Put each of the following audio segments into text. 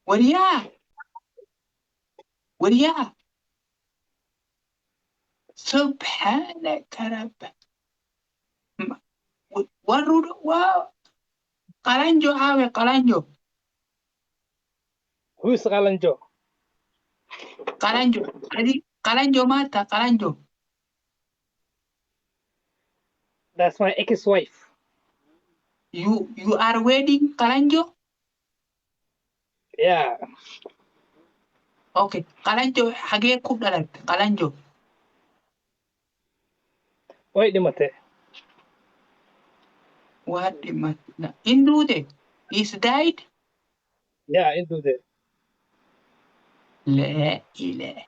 Wariyaa, wariyaa. Subhanaka rabba. Warru waa qalanjo aawe qalanjo. Who is Kalanjo? Qalanjo. Adi qalanjo maata qalanjo. That's my ex-wife. You are wedding qalanjo? Yeah. Okay. Qalanjo hagee ku dhalatte qalanjo. Wait, Dimate. What the matter? Indude is died? Yeah, into the. La ilaha.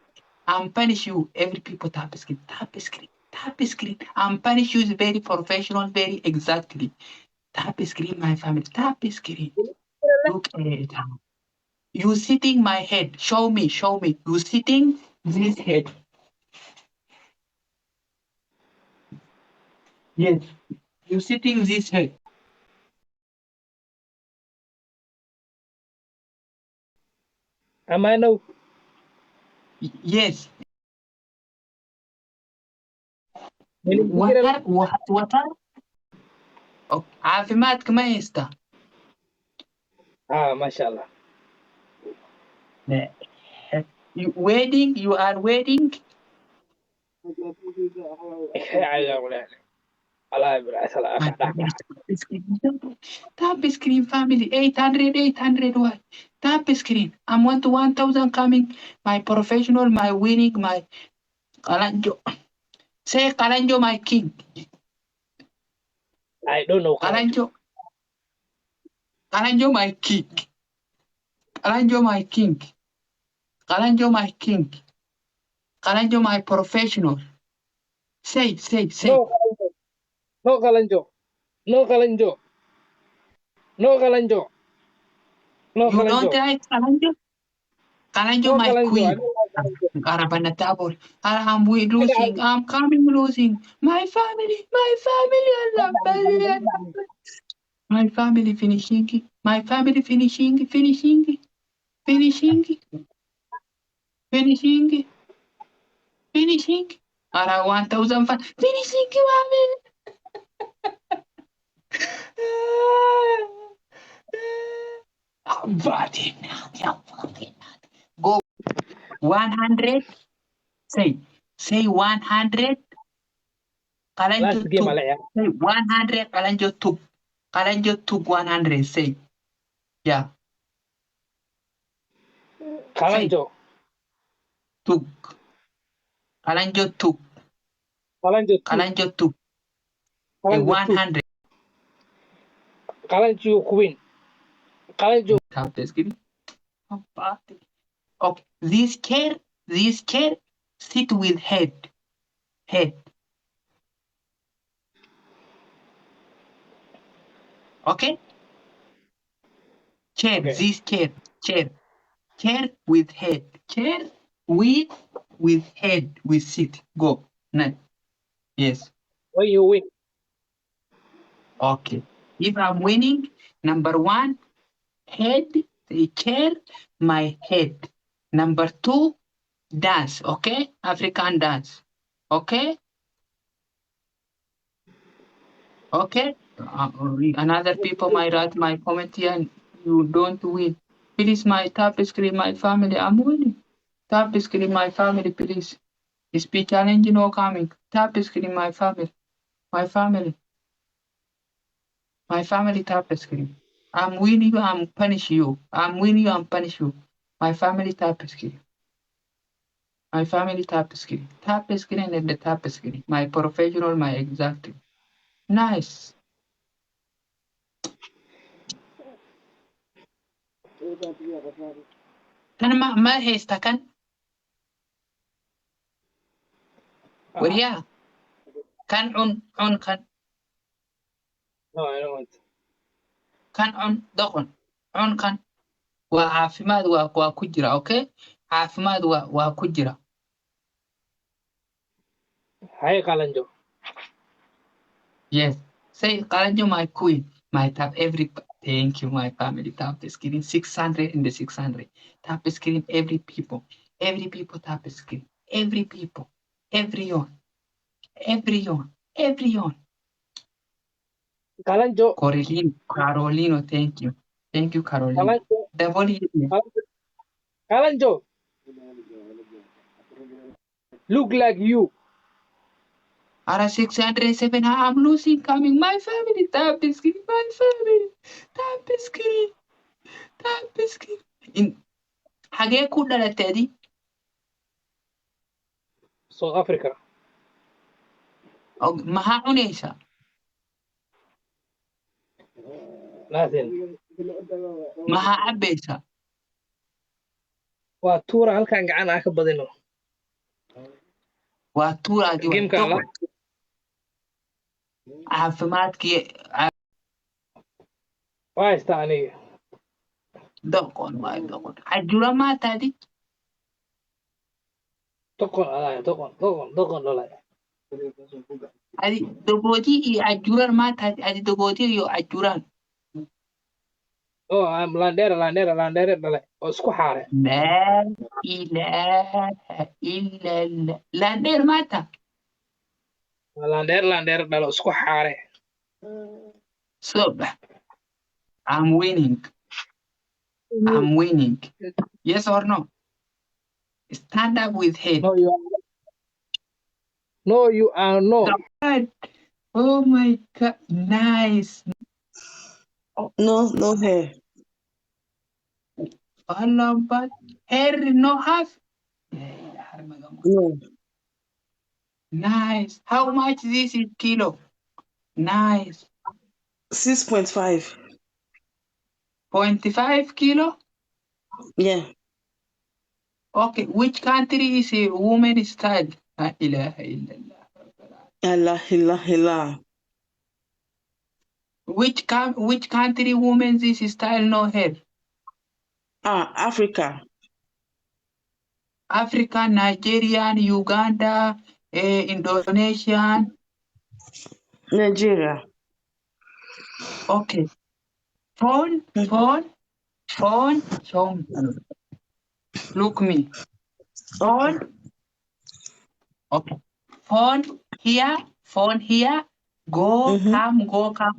I'm punish you. Every people tap screen, tap screen, tap screen. I'm punish you is very professional, very exactly. Tap screen, my family. Tap screen. Look at it. You sitting my head. Show me, show me. You sitting this head. Yes. You sitting this head. Am I know? Yes. Water. Water. Oh, عافيماتك ما يستا. Mashallah. You wedding, you are wedding. Tap screen family 800 why? Tap screen. I'm 1,000 coming. My professional, my winning, my Kalanjo. Say Kalanjo, my king. I don't know. Kalanjo. Kalanjo, my king. Kalanjo, my king. Kalanjo, my king. Kalanjo, my professional. Say. No Kalanjo. No Kalanjo. No Kalanjo. No You don't Kalanjo. like Kalanjo? Kalanjo, No my Kalanjo. I queen. don't like Kalanjo. Arabana tabor. I'm losing. I'm coming losing. My family. Allah. My family finishing. My family finishing. Ara 1,000 finishing. Go 100. Say 100. Last game, Kalanjo 100. Kalanjo took 100. Say. Yeah. Kalanjo. Took. Kalanjo took. Kalanjo 100. Kalanjo queen. Kalanjo. Okay. This chair sit with head. Okay? Chair, Okay. this chair with head. Chair with head, we sit. Go. Nine. Yes. When you win. Okay. If I'm winning, number 1, head, the chair, my head. Number 2, dance. Okay? African dance. Okay? Okay? Another people might write my comment here and you don't win. Please, my tap screen, my family, I'm winning. Tap screen, my family, please. Speed challenge no coming. Tap screen, my family. My family tap screen. I'm winning you, I'm punish you. I'm winning you, I'm punish you. My family tap screen. My family tap screen. Tap screen and the tap screen. My professional, my exact. Nice. Kan ma haysta kan? Wariyaa. Kan on kan. No, I don't want. Kan on doqon. On kan. Waa caafimaad waa ku jira, okay? Caafimaad waa ku jira. Hi Kalanjo. Yes. Say Kalanjo, my queen. My tap Thank you, my family. Tap the screen. 600 and the 600. Tap the screen. Every people tap the screen. Every people. Everyone. Everyone. Kalanjo. Carolino, thank you. Thank you, Carolino. Kalanjo. Double here. Kalanjo. Look like you. Ara 607. I'm losing coming. My family. Tap the screen. My family. Tap the screen. Tap the screen. In Hagee ku dhalatay South Africa. maxaa cunaysaa? Nothing. Maxaa cabaysaa? Waa tuura halkan gacan aan ka badino. Waa tuuraadi waa Gamekan la. doqon. Caafimaadkii Waa haystaa aniga. doqon waa doqon. Cajura maa taadi? Doqon dhalay. Adi dogoodii iyo cajuran maa taadi? Adi dogoodii iyo cajuran. Oh, I'm landere dhalay. Oo isku xaare. Laa ilaaha illa Allah. Laandheer maa taa? Landere dhalo isku xaare. Soo bax. I'm winning. Yes or no? Stand up with head. No, you are no. God. Oh my God. Nice. No hair. Allah, but hair no have. No. Nice. How much this is kilo? Nice. 6.5. 0.5 kilo? Yeah. Okay. Which country is a woman style? La ilaha illallah. Allah. Which country women this style no hair? Africa. Africa, Nigerian, Uganda, Indonesian. Nigeria. Okay. Phone. Show me. Look me. Okay. Phone. Okay. Phone here. Go, come.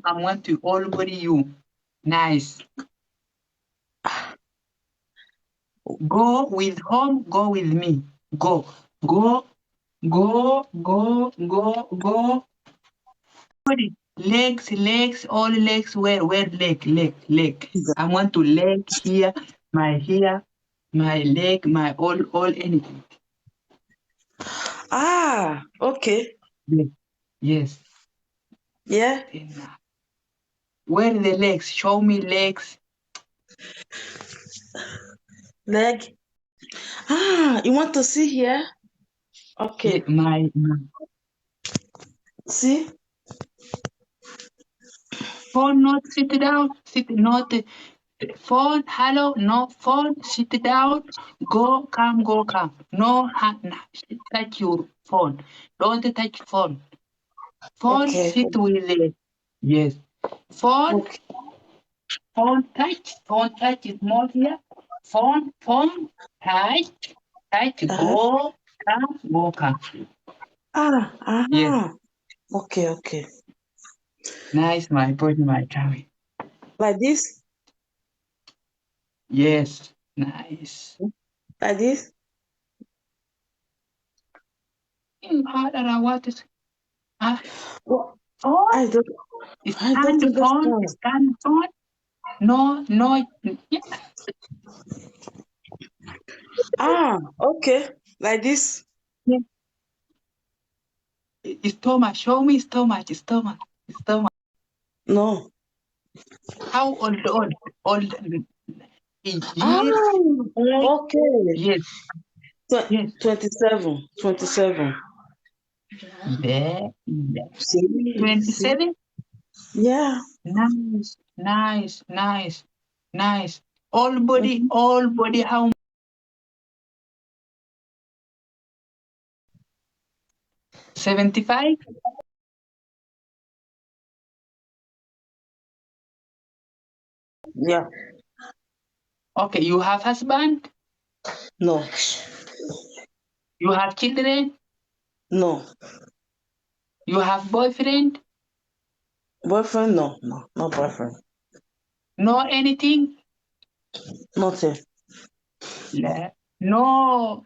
I want to everybody you. Nice. Go with home, go with me. Go. Everybody, legs, all legs, where leg. I want to leg here, my leg, my all anything. Okay. Yes. Yeah. Where the legs? Show me legs. Leg. You want to see here? Okay. Yeah, my See? phone, not sit down. Phone, hello, no phone, sit down. Go, come. No, touch your phone. Don't touch phone. Phone, Okay. sit with it. Yes. Phone, Okay. phone touch is more here. Phone, touch, go, come. Yes. Okay. Nice, my body, my tummy. Like this? Yes. Nice. Like this? Harder, what is Well, phone? I don't understand. Stand phone. No. Yeah. Okay. Like this? Yeah. Stomach. Show me stomach. No. How old? Old. Years. Okay. Yes. 27. Yeah. See? 27. Yeah. Nice. All body. How 75? Yeah. Okay, you have husband? No. You have children? No. You have boyfriend? Boyfriend? No. No. No boyfriend. No anything? Nothing. No.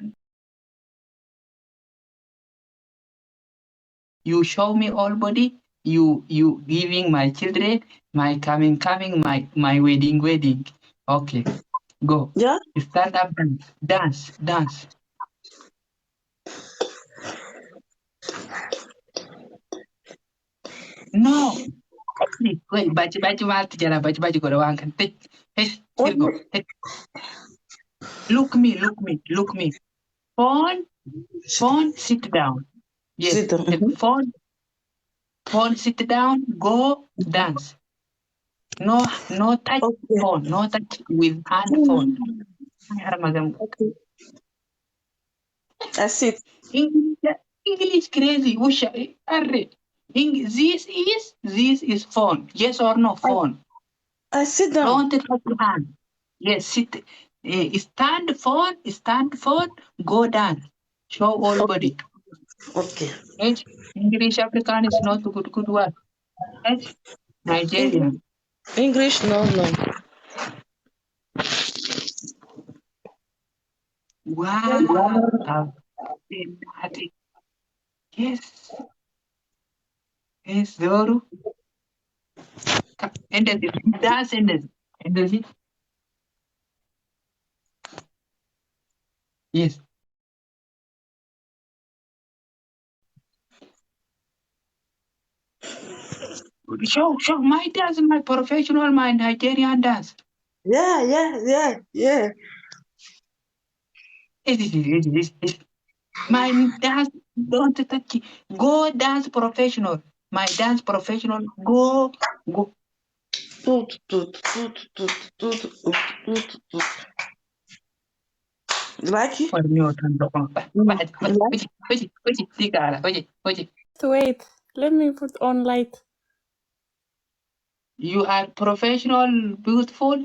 You show me all body. You giving my children, my coming, my wedding. Okay, go. Yeah. Stand up, dance. No. Wait, baca mati jara baca go rawang kan. Hey, What? here go. Hey, look me. Phone, sit down. Yes. Sit down. Phone, sit down. Go dance. No touch Okay. phone. No touch with hand phone. Okay. I sit. English crazy. Usha, arre. This is phone. Yes or no phone? I sit down. Don't touch hand. Yes, sit. Stand phone. Go dance. Show all body. Okay. H. English African is not good word. H. Nigerian. English? No. Wow. Fantastic. Yes. Yes, Zoru. Ended it. Dance ended. Ended it. Yes. Show. My dance, my professional, my Nigerian dance. Yeah. It. My dance, don't touch it. Go dance professional. My dance professional, go. Toot. Like it? For me, oye. Wait, let me put on light. You are professional, beautiful.